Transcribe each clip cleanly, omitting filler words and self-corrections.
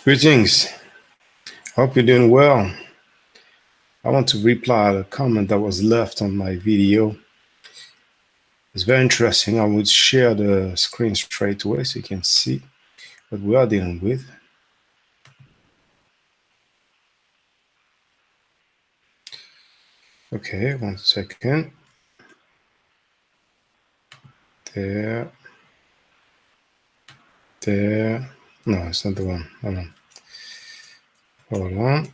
Greetings. Hope you're doing well. I want to reply to a comment that was left on my video. It's very interesting. I would share the screen straight away so you can see what we are dealing with. Okay, 1 second. There. There. No, it's not the one. Hold on. Hold on.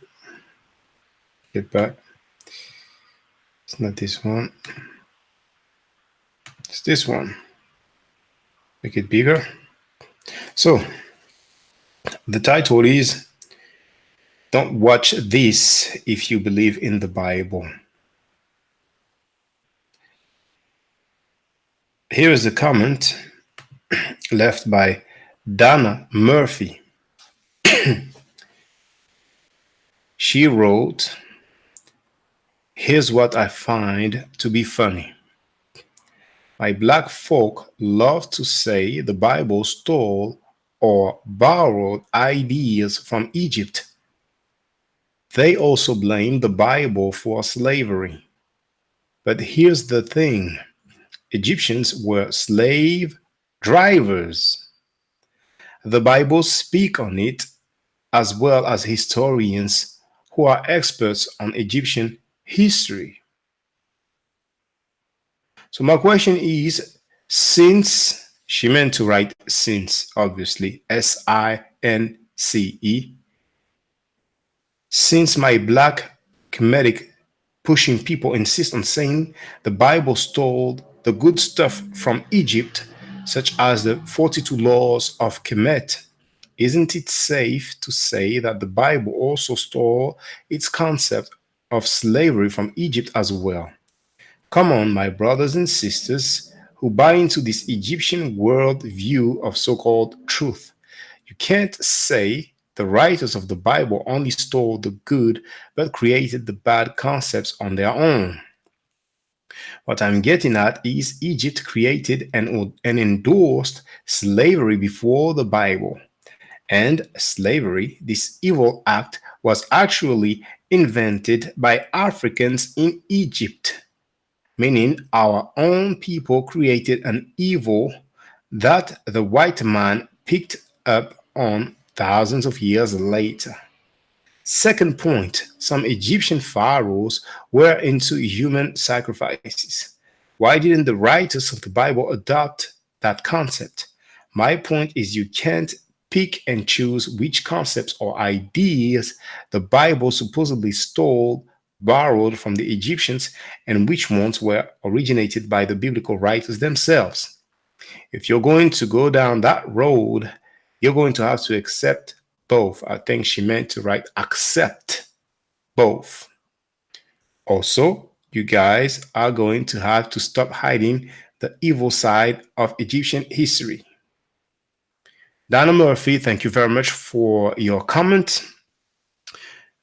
Get back. It's not this one. It's this one. Make it bigger. So, the title is Don't Watch This If You Believe in the Bible. Here is a comment left by Dana Murphy. She wrote, "Here's what I find to be funny. My black folk love to say the Bible stole or borrowed ideas from Egypt. They also blame the Bible for slavery. But here's the thing. Egyptians were slave drivers. The Bible speaks on it, as well as historians who are experts on Egyptian history. So my question is, since she meant to write since, obviously, S-I-N-C-E, since my black Kemetic pushing people insist on saying the Bible stole the good stuff from Egypt, such as the 42 laws of Kemet, isn't it safe to say that the Bible also stole its concept of slavery from Egypt as well? Come on, my brothers and sisters who buy into this Egyptian world view of so-called truth. You can't say the writers of the Bible only stole the good but created the bad concepts on their own. What I'm getting at is Egypt created and endorsed slavery before the Bible. And slavery, this evil act, was actually invented by Africans in Egypt, meaning our own people created an evil that the white man picked up on thousands of years later. Second point, some Egyptian pharaohs were into human sacrifices. Why didn't the writers of the Bible adopt that concept? My point is you can't pick and choose which concepts or ideas the Bible supposedly stole, borrowed from the Egyptians, and which ones were originated by the biblical writers themselves. If you're going to go down that road, you're going to have to accept both. I think she meant to write accept both. Also, you guys are going to have to stop hiding the evil side of Egyptian history. Dana Murphy, thank you very much for your comment.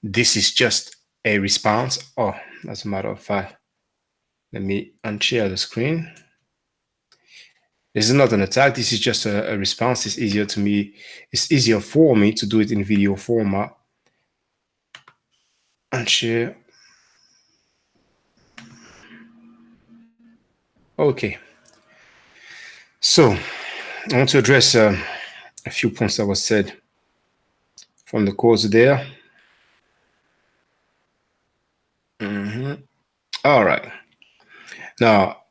This is just a response. Oh, as a matter of fact, let me unshare the screen. This is not an attack. This is just a response. It's easier to me. It's easier for me to do it in video format. Unshare. Okay. So I want to address a few points that was said from the course there. All right. Now,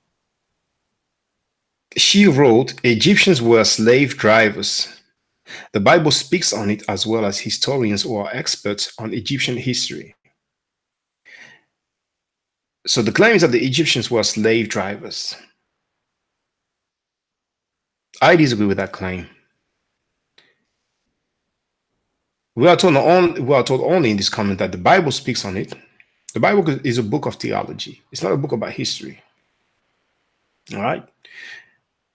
she wrote, Egyptians were slave drivers. The Bible speaks on it as well as historians who are experts on Egyptian history. So the claim is that the Egyptians were slave drivers. I disagree with that claim. We are told only in this comment that the Bible speaks on it. The Bible is a book of theology. It's not a book about history. All right.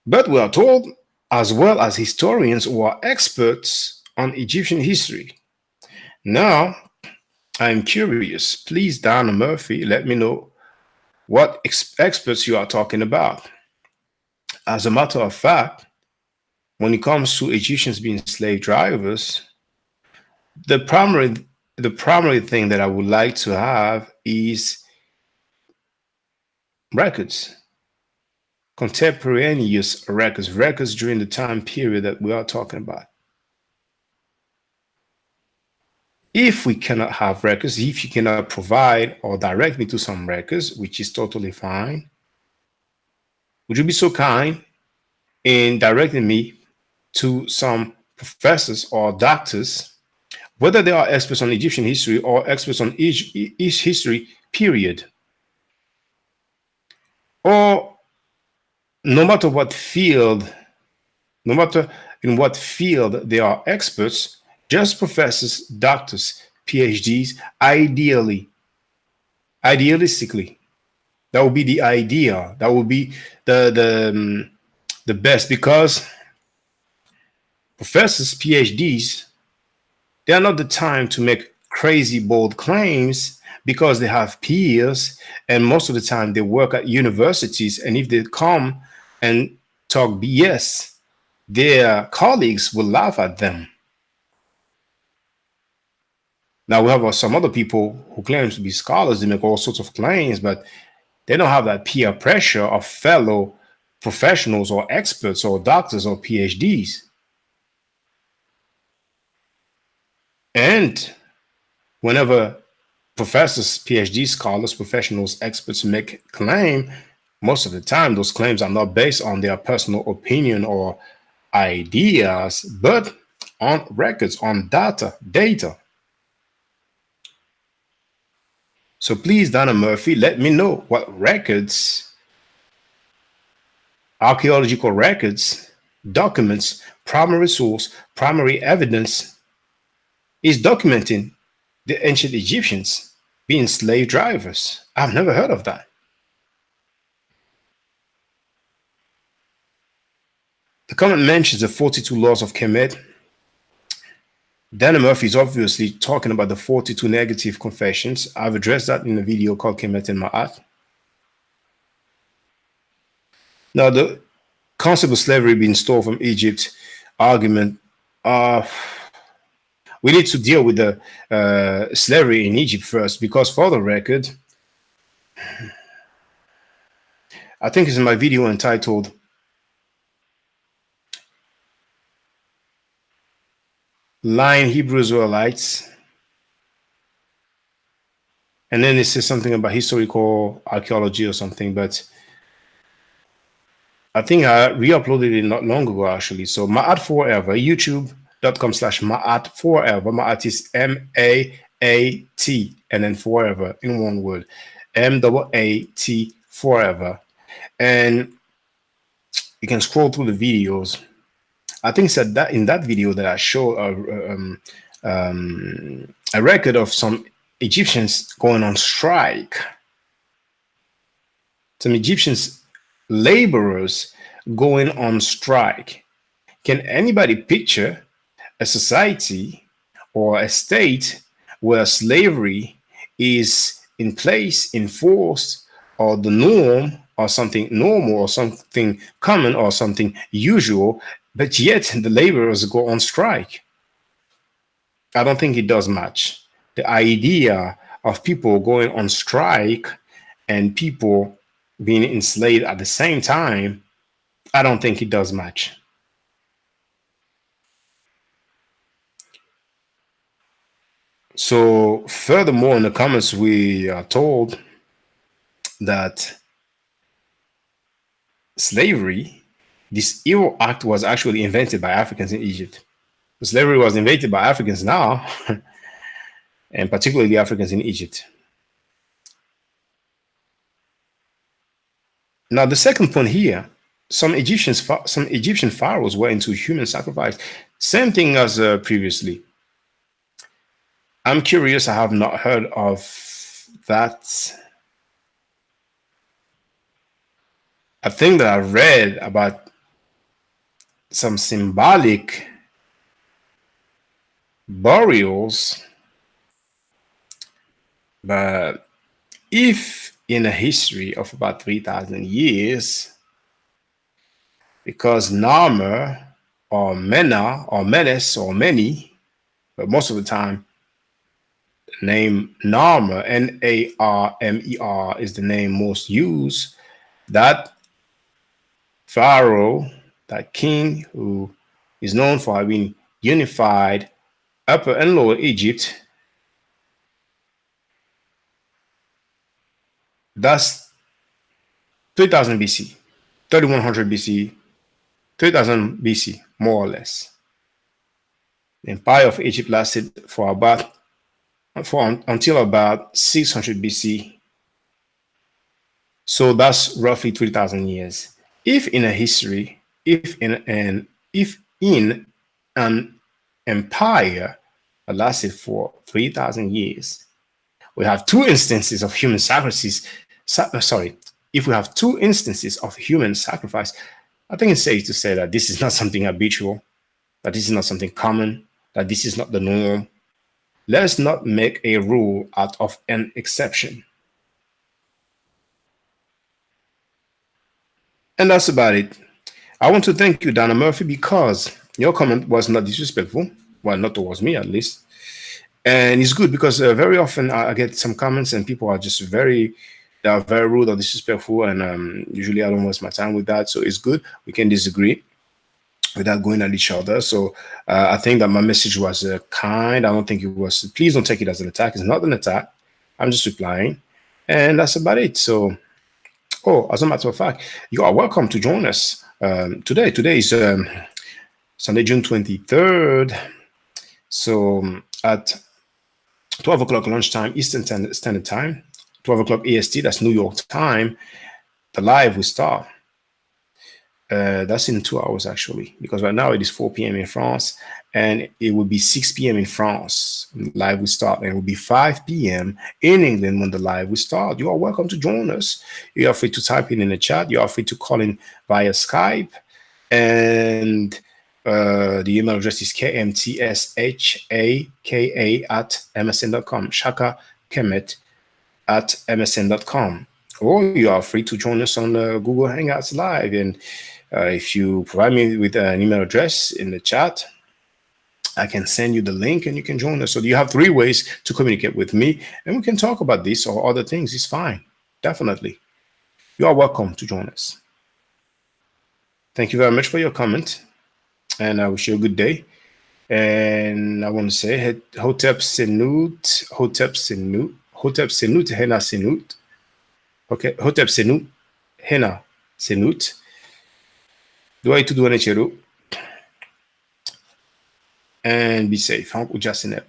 But we are told, as well as historians who are experts on Egyptian history. Now, I'm curious. Please, Dana Murphy, let me know what experts you are talking about. As a matter of fact, when it comes to Egyptians being slave drivers, The primary thing that I would like to have is records, contemporaneous records during the time period that we are talking about. If we cannot have records, if you cannot provide or direct me to some records, which is totally fine, would you be so kind in directing me to some professors or doctors, whether they are experts on Egyptian history or experts on each history period, or no matter what field, no matter in what field they are experts, just professors, doctors, PhDs, idealistically, that would be the idea. That would be the best, because professors, PhDs, they are not the time to make crazy bold claims because they have peers, and most of the time they work at universities. And if they come and talk BS, their colleagues will laugh at them. Now we have some other people who claim to be scholars. They make all sorts of claims, but they don't have that peer pressure of fellow professionals or experts or doctors or PhDs. And whenever professors, PhD scholars, professionals, experts make claim, most of the time those claims are not based on their personal opinion or ideas, but on records, on data. So please, Donna Murphy, let me know what records, archaeological records, documents, primary source, primary evidence is documenting the ancient Egyptians being slave drivers. I've never heard of that. The comment mentions the 42 laws of Kemet. Dana Murphy is obviously talking about the 42 negative confessions. I've addressed that in a video called Kemet and Ma'at. Now, the concept of slavery being stolen from Egypt argument, we need to deal with the slavery in Egypt first, because for the record, I think it's in my video entitled Lying Hebrew Israelites, and then it says something about historical archaeology or something, but I think I re-uploaded it not long ago, actually. So Ma'at Forever, youtube.com/Ma'at Forever. Ma'at is M-A-A-T, and then forever in one word. M-A-A-T Forever. And you can scroll through the videos. I think said that in that video that I showed a record of some Egyptians going on strike. Some Egyptians laborers going on strike. Can anybody picture a society or a state where slavery is in place, enforced, or the norm, or something normal, or something common, or something usual, but yet the laborers go on strike? I don't think it does match. The idea of people going on strike and people being enslaved at the same time, I don't think it does match. So, furthermore, in the comments, we are told that slavery, this evil act, was actually invented by Africans in Egypt. Slavery was invented by Africans now, and particularly Africans in Egypt. Now, the second point here, some Egyptian pharaohs were into human sacrifice. Same thing as previously. I'm curious. I have not heard of that. I think that I read about some symbolic burials, but if in a history of about 3,000 years, because Narmer or Mena or Menes or Many but most of the time, the name Narmer, Narmer, is the name most used. That pharaoh, that king who is known for having unified Upper and Lower Egypt, that's 3000 BC, 3100 BC, 3000 BC, more or less. The Empire of Egypt lasted until about 600 BC. So that's roughly 3,000 years. If in a history, if in an empire that lasted for 3,000 years, we have two instances of human sacrifices. Sorry, if we have two instances of human sacrifice, I think it's safe to say that this is not something habitual, that this is not something common, that this is not the norm. Let's not make a rule out of an exception. And that's about it. I want to thank you, Donna Murphy, because your comment was not disrespectful. Well, not towards me, at least. And it's good because very often I get some comments and people are just they are very rude or disrespectful. And usually I don't waste my time with that. So it's good. We can disagree without going at each other. So I think that my message was kind. I don't think it was, please don't take it as an attack. It's not an attack. I'm just replying. And that's about it. So, oh, as a matter of fact, you are welcome to join us today. Today is Sunday, June 23rd. So at 12 o'clock lunchtime, Eastern Standard Time, 12 o'clock EST, that's New York time, the live will start. That's in 2 hours, actually, because right now it is 4 p.m. in France, and it will be 6 p.m. in France. Live will start, and it will be 5 p.m. in England when the live will start. You are welcome to join us. You are free to type in the chat. You are free to call in via Skype, and the email address is kmtshaka@msn.com. Shaka Kemet at msn.com. Or you are free to join us on Google Hangouts Live. And if you provide me with an email address in the chat, I can send you the link and you can join us. So you have 3 ways to communicate with me, and we can talk about this or other things. It's fine. Definitely. You are welcome to join us. Thank you very much for your comment, and I wish you a good day. And I want to say Hotep Senut, Hena Senut. Okay, Hotep Senut, Hena Senut. Doa itu dua necero. And be safe. Hanku Jasinep.